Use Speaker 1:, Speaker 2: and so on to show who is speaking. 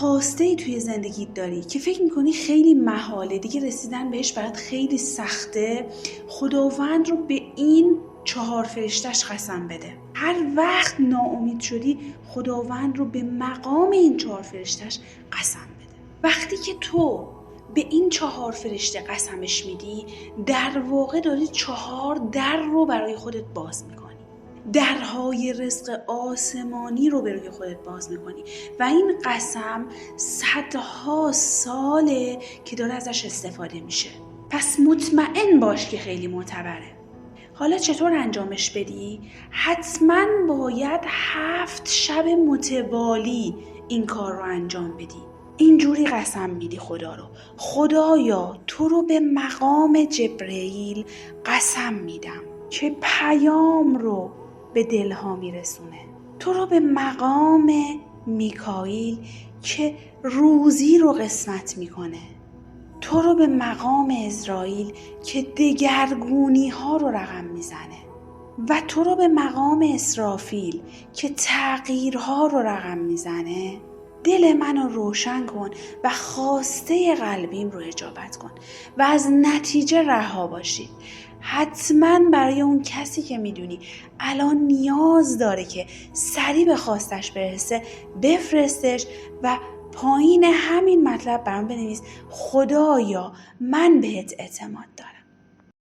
Speaker 1: خواسته توی زندگیت داری که فکر میکنی خیلی محاله، دیگه رسیدن بهش برات خیلی سخته، خداوند رو به این 4 فرشتش قسم بده. هر وقت ناامید شدی خداوند رو به مقام این 4 فرشتش قسم بده. وقتی که تو به این 4 فرشته قسمش میدی، در واقع داری 4 در رو برای خودت باز میکنی. درهای رزق آسمانی رو به روی خودت باز میکنی و این قسم صدها ساله که داره ازش استفاده میشه. پس مطمئن باش که خیلی معتبره. حالا چطور انجامش بدی؟ حتما باید 7 شب متوالی این کار رو انجام بدی. اینجوری قسم میدی خدا رو: خدایا تو رو به مقام جبرئیل قسم میدم که پیام رو به دلها میرسونه، تو رو به مقام میکائیل که روزی رو قسمت میکنه، تو رو به مقام عزرائیل که دگرگونی ها رو رقم میزنه و تو رو به مقام اسرافیل که تغییرها رو رقم میزنه. دل منو روشن کن و خواسته قلبیم رو اجابت کن و از نتیجه رها باشید. حتما برای اون کسی که میدونی الان نیاز داره که سریع به خواستش برسه بفرستش و پایین همین مطلب برام بنویس: خدایا من بهت اعتماد دارم.